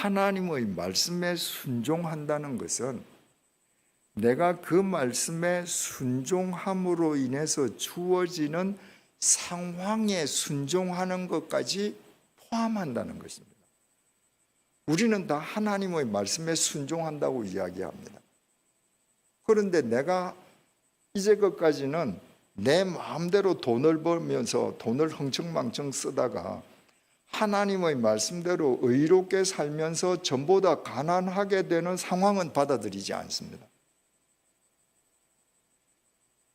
하나님의 말씀에 순종한다는 것은 내가 그 말씀에 순종함으로 인해서 주어지는 상황에 순종하는 것까지 포함한다는 것입니다. 우리는 다 하나님의 말씀에 순종한다고 이야기합니다. 그런데 내가 이제까지는 내 마음대로 돈을 벌면서 돈을 흥청망청 쓰다가 하나님의 말씀대로 의롭게 살면서 전보다 가난하게 되는 상황은 받아들이지 않습니다.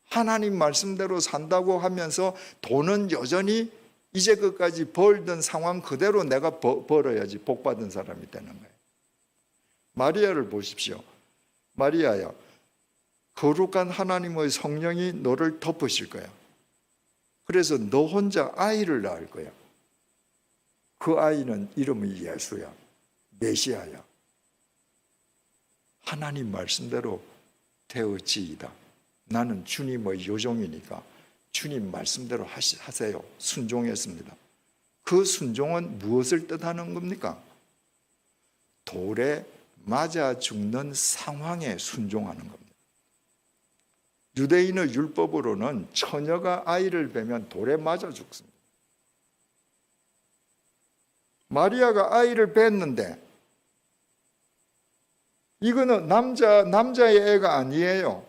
하나님 말씀대로 산다고 하면서 돈은 여전히 이제까지 벌던 상황 그대로 내가 벌어야지 복받은 사람이 되는 거예요. 마리아를 보십시오. 마리아야, 거룩한 하나님의 성령이 너를 덮으실 거야. 그래서 너 혼자 아이를 낳을 거야. 그 아이는 이름이 예수야. 메시아야. 하나님 말씀대로 되어지이다. 나는 주님의 요종이니까 주님 말씀대로 하세요. 순종했습니다. 그 순종은 무엇을 뜻하는 겁니까? 돌에 맞아 죽는 상황에 순종하는 겁니다. 유대인의 율법으로는 처녀가 아이를 베면 돌에 맞아 죽습니다. 마리아가 아이를 뱄는데 이거는 남자의 애가 아니에요.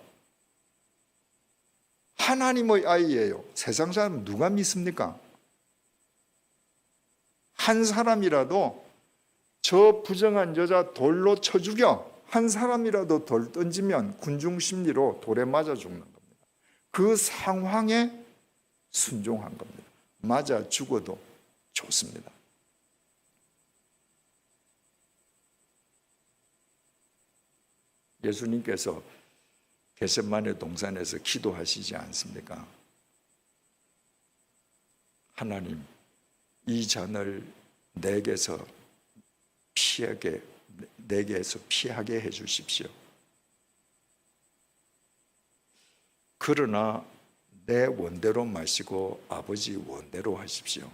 하나님의 아이예요. 세상 사람 누가 믿습니까? 한 사람이라도 저 부정한 여자 돌로 쳐 죽여. 한 사람이라도 돌 던지면 군중 심리로 돌에 맞아 죽는 겁니다. 그 상황에 순종한 겁니다. 맞아 죽어도 좋습니다. 예수님께서 겟세마네 동산에서 기도하시지 않습니까? 하나님, 이 잔을 내게서 피하게 해 주십시오. 그러나 내 원대로 마시고 아버지 원대로 하십시오.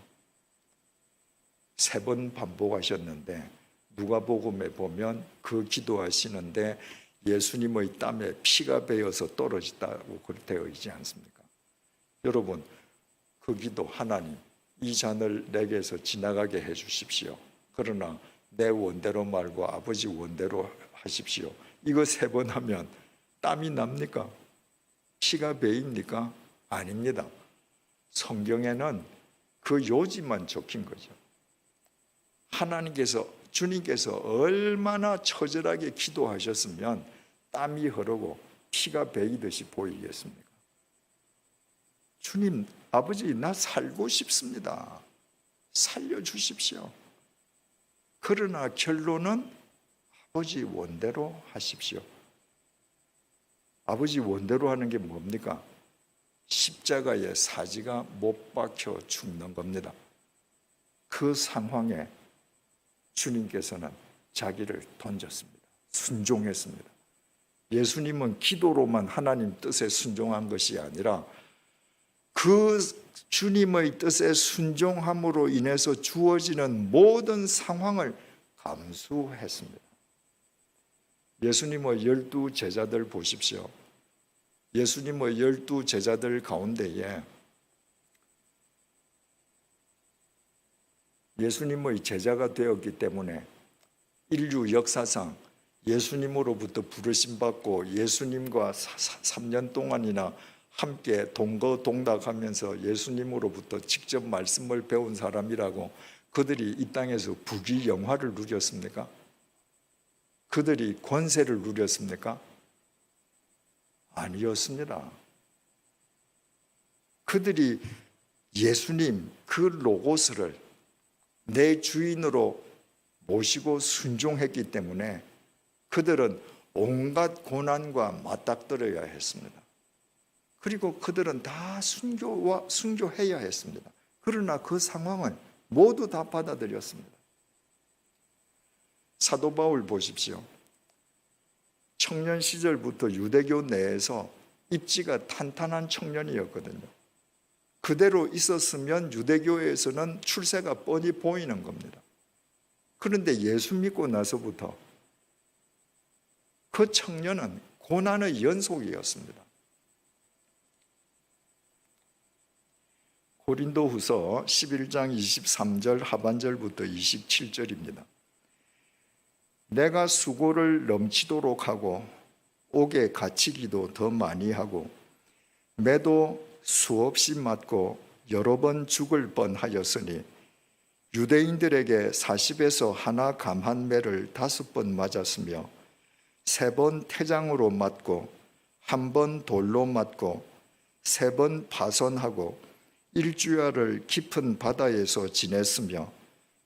3번 반복하셨는데 누가복음에 보면 그 기도하시는데 예수님의 땀에 피가 배어서 떨어졌다고 되어 있지 않습니까? 여러분, 그 기도, 하나님, 이 잔을 내게서 지나가게 해 주십시오. 그러나 내 원대로 말고 아버지 원대로 하십시오. 이거 3번 하면 땀이 납니까? 피가 배입니까? 아닙니다. 성경에는 그 요지만 적힌 거죠. 주님께서 얼마나 처절하게 기도하셨으면 땀이 흐르고 피가 배이듯이 보이겠습니까? 주님, 아버지, 나 살고 싶습니다. 살려주십시오. 그러나 결론은 아버지 원대로 하십시오. 아버지 원대로 하는 게 뭡니까? 십자가에 사지가 못 박혀 죽는 겁니다. 그 상황에 주님께서는 자기를 던졌습니다. 순종했습니다. 예수님은 기도로만 하나님 뜻에 순종한 것이 아니라 그 주님의 뜻에 순종함으로 인해서 주어지는 모든 상황을 감수했습니다. 예수님의 12 제자들 보십시오. 예수님의 12 제자들 가운데에 예수님의 제자가 되었기 때문에 인류 역사상 예수님으로부터 부르심받고 예수님과 3년 동안이나 함께 동거동락하면서 예수님으로부터 직접 말씀을 배운 사람이라고 그들이 이 땅에서 부귀영화를 누렸습니까? 그들이 권세를 누렸습니까? 아니었습니다. 그들이 예수님 그 로고스를 내 주인으로 모시고 순종했기 때문에 그들은 온갖 고난과 맞닥뜨려야 했습니다. 그리고 그들은 다 순교해야 했습니다. 그러나 그 상황을 모두 다 받아들였습니다. 사도 바울 보십시오. 청년 시절부터 유대교 내에서 입지가 탄탄한 청년이었거든요. 그대로 있었으면 유대교에서는 출세가 뻔히 보이는 겁니다. 그런데 예수 믿고 나서부터 그 청년은 고난의 연속이었습니다. 고린도후서 11장 23절 하반절부터 27절입니다. 내가 수고를 넘치도록 하고 옥에 갇히기도 더 많이 하고 매도 수없이 맞고 여러 번 죽을 뻔하였으니 유대인들에게 40에서 하나 감한 매를 5번 맞았으며 3번 태장으로 맞고 1번 돌로 맞고 3번 파선하고 일주일을 깊은 바다에서 지냈으며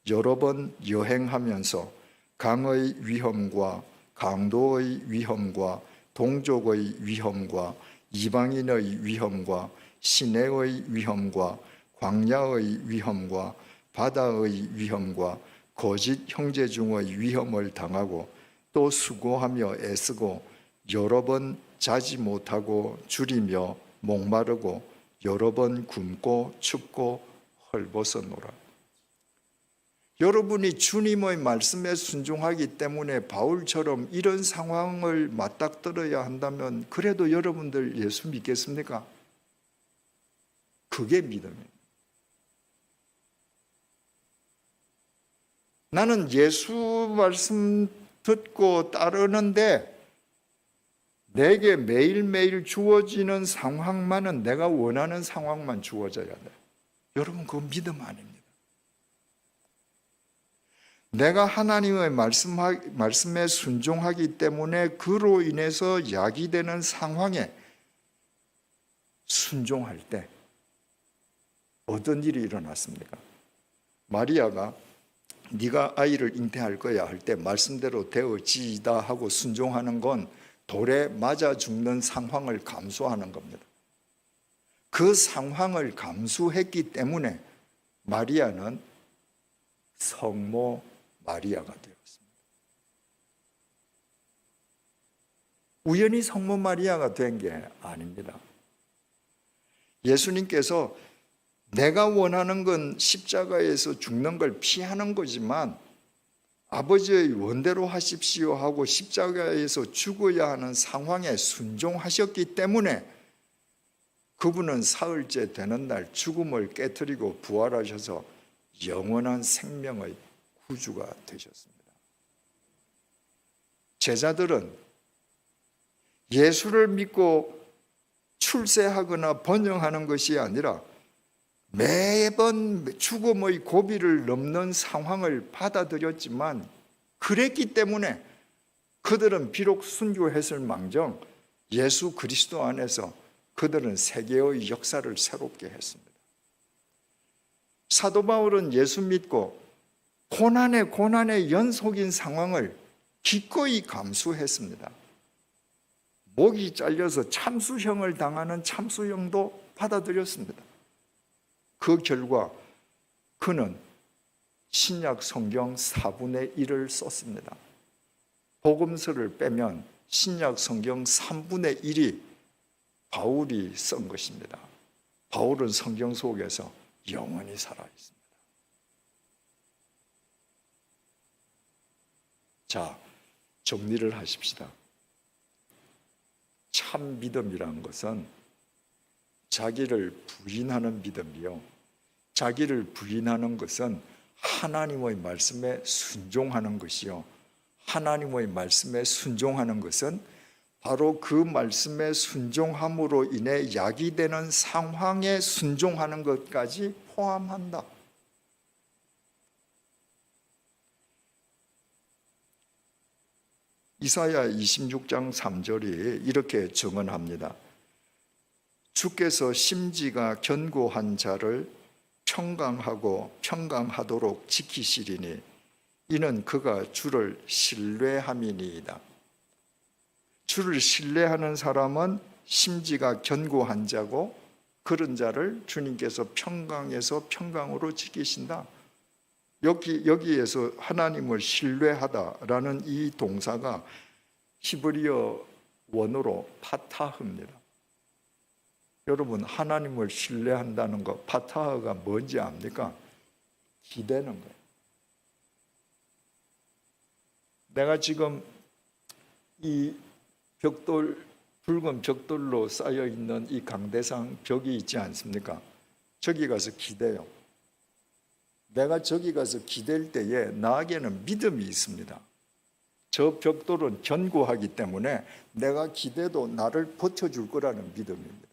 여러 번 여행하면서 강의 위험과 강도의 위험과 동족의 위험과 이방인의 위험과 시내의 위험과 광야의 위험과 바다의 위험과 거짓 형제 중의 위험을 당하고 또 수고하며 애쓰고 여러 번 자지 못하고 줄이며 목마르고 여러 번 굶고 춥고 헐벗어노라. 여러분이 주님의 말씀에 순종하기 때문에 바울처럼 이런 상황을 맞닥뜨려야 한다면 그래도 여러분들 예수 믿겠습니까? 그게 믿음이에요. 나는 예수 말씀 듣고 따르는데 내게 매일매일 주어지는 상황만은 내가 원하는 상황만 주어져야 돼. 여러분 그거 믿음 아닙니다. 내가 하나님의 말씀에 순종하기 때문에 그로 인해서 야기되는 상황에 순종할 때 어떤 일이 일어났습니까? 마리아가 네가 아이를 잉태할 거야 할 때 말씀대로 되어지이다 하고 순종하는 건 돌에 맞아 죽는 상황을 감수하는 겁니다. 그 상황을 감수했기 때문에 마리아는 성모 마리아가 되었습니다. 우연히 성모 마리아가 된 게 아닙니다. 예수님께서 내가 원하는 건 십자가에서 죽는 걸 피하는 거지만 아버지의 원대로 하십시오 하고 십자가에서 죽어야 하는 상황에 순종하셨기 때문에 그분은 사흘째 되는 날 죽음을 깨뜨리고 부활하셔서 영원한 생명의 구주가 되셨습니다. 제자들은 예수를 믿고 출세하거나 번영하는 것이 아니라 매번 죽음의 고비를 넘는 상황을 받아들였지만 그랬기 때문에 그들은 비록 순교했을 망정 예수 그리스도 안에서 그들은 세계의 역사를 새롭게 했습니다. 사도 바울은 예수 믿고 고난의 연속인 상황을 기꺼이 감수했습니다. 목이 잘려서 참수형을 당하는 참수형도 받아들였습니다. 그 결과 그는 신약 성경 4분의 1을 썼습니다. 복음서를 빼면 신약 성경 3분의 1이 바울이 쓴 것입니다. 바울은 성경 속에서 영원히 살아있습니다. 자, 정리를 하십시다. 참 믿음이란 것은 자기를 부인하는 믿음이요. 자기를 부인하는 것은 하나님의 말씀에 순종하는 것이요. 하나님의 말씀에 순종하는 것은 바로 그 말씀에 순종함으로 인해 야기되는 상황에 순종하는 것까지 포함한다. 이사야 26장 3절이 이렇게 증언합니다. 주께서 심지가 견고한 자를 평강하고 평강하도록 지키시리니 이는 그가 주를 신뢰함이니이다. 주를 신뢰하는 사람은 심지가 견고한 자고 그런 자를 주님께서 평강에서 평강으로 지키신다. 여기에서 하나님을 신뢰하다라는 이 동사가 히브리어 원어로 파타흐입니다. 여러분 하나님을 신뢰한다는 거 파타흐가 뭔지 압니까? 기대는 거예요. 내가 지금 이 붉은 벽돌로 쌓여 있는 이 강대상 벽이 있지 않습니까? 저기 가서 기대요. 내가 저기 가서 기댈 때에 나에게는 믿음이 있습니다. 저 벽돌은 견고하기 때문에 내가 기대도 나를 버텨줄 거라는 믿음입니다.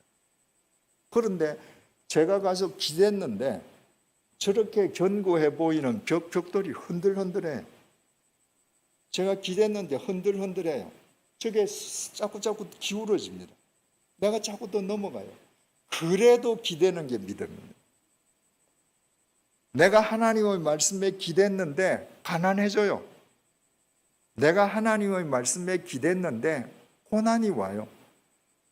그런데 제가 가서 기댔는데 저렇게 견고해 보이는 벽돌이 흔들흔들해. 제가 기댔는데 흔들흔들해요. 저게 자꾸 기울어집니다. 내가 자꾸 또 넘어가요. 그래도 기대는 게 믿음입니다. 내가 하나님의 말씀에 기댔는데 가난해져요. 내가 하나님의 말씀에 기댔는데 고난이 와요.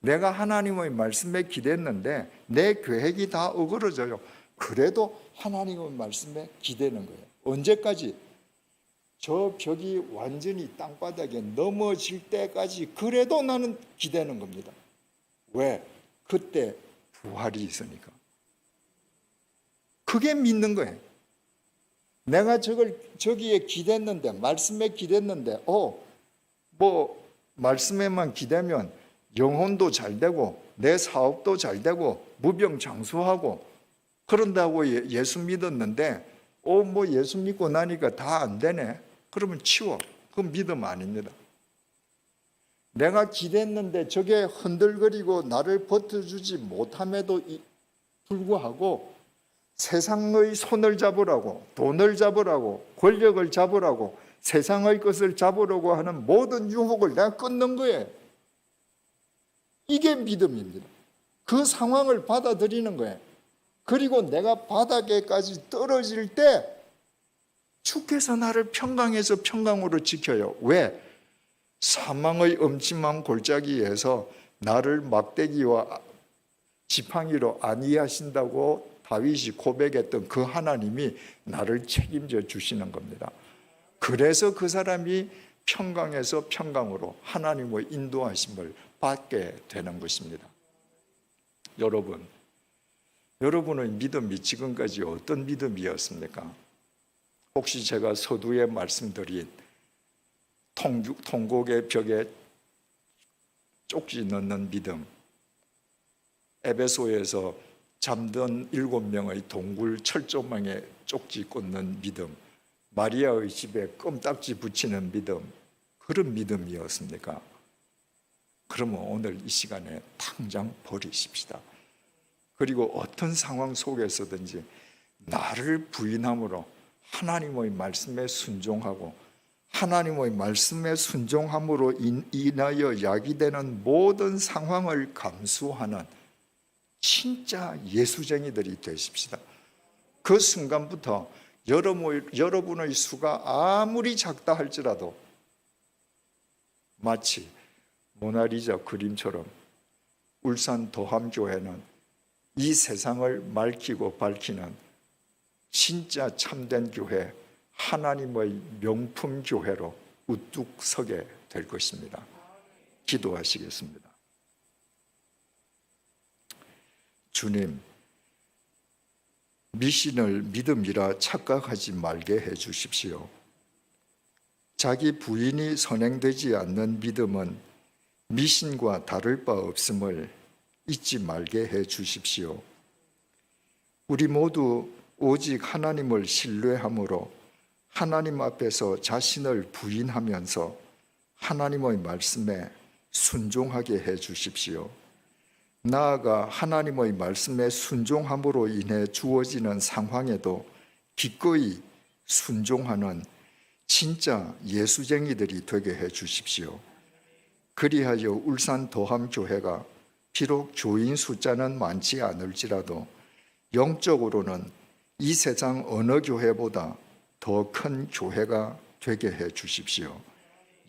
내가 하나님의 말씀에 기댔는데 내 계획이 다 어그러져요. 그래도 하나님의 말씀에 기대는 거예요. 언제까지? 저 벽이 완전히 땅바닥에 넘어질 때까지 그래도 나는 기대는 겁니다. 왜? 그때 부활이 있으니까. 그게 믿는 거예요. 내가 저기에 기댔는데, 말씀에 기댔는데, 말씀에만 기대면 영혼도 잘 되고, 내 사업도 잘 되고, 무병장수하고, 그런다고 예수 믿었는데, 예수 믿고 나니까 다 안 되네. 그러면 치워. 그건 믿음 아닙니다. 내가 기댔는데 저게 흔들거리고 나를 버텨주지 못함에도 불구하고 세상의 손을 잡으라고, 돈을 잡으라고, 권력을 잡으라고, 세상의 것을 잡으려고 하는 모든 유혹을 내가 끊는 거예요. 이게 믿음입니다. 그 상황을 받아들이는 거예요. 그리고 내가 바닥에까지 떨어질 때 주께서 나를 평강에서 평강으로 지켜요. 왜? 사망의 엄침한 골짜기에서 나를 막대기와 지팡이로 안위하신다고 다윗이 고백했던 그 하나님이 나를 책임져 주시는 겁니다. 그래서 그 사람이 평강에서 평강으로 하나님의 인도하심을 받게 되는 것입니다. 여러분의 믿음이 지금까지 어떤 믿음이었습니까? 혹시 제가 서두에 말씀드린 통곡의 벽에 쪽지 넣는 믿음, 에베소에서 잠든 7명의 동굴 철조망에 쪽지 꽂는 믿음, 마리아의 집에 껌딱지 붙이는 믿음, 그런 믿음이었습니까? 그러면 오늘 이 시간에 당장 버리십시다. 그리고 어떤 상황 속에서든지 나를 부인함으로 하나님의 말씀에 순종하고 하나님의 말씀에 순종함으로 인하여 야기되는 모든 상황을 감수하는 진짜 예수쟁이들이 되십시다. 그 순간부터 여러분의 수가 아무리 작다 할지라도 마치 모나리자 그림처럼 울산 도함교회는 이 세상을 맑히고 밝히는 진짜 참된 교회, 하나님의 명품 교회로 우뚝 서게 될 것입니다. 기도하시겠습니다. 주님, 미신을 믿음이라 착각하지 말게 해 주십시오. 자기 부인이 선행되지 않는 믿음은 미신과 다를 바 없음을 잊지 말게 해 주십시오. 우리 모두 오직 하나님을 신뢰함으로 하나님 앞에서 자신을 부인하면서 하나님의 말씀에 순종하게 해 주십시오. 나아가 하나님의 말씀에 순종함으로 인해 주어지는 상황에도 기꺼이 순종하는 진짜 예수쟁이들이 되게 해 주십시오. 그리하여 울산 도함교회가 비록 교인 숫자는 많지 않을지라도 영적으로는 이 세상 어느 교회보다 더 큰 교회가 되게 해 주십시오.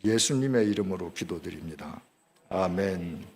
예수님의 이름으로 기도드립니다. 아멘.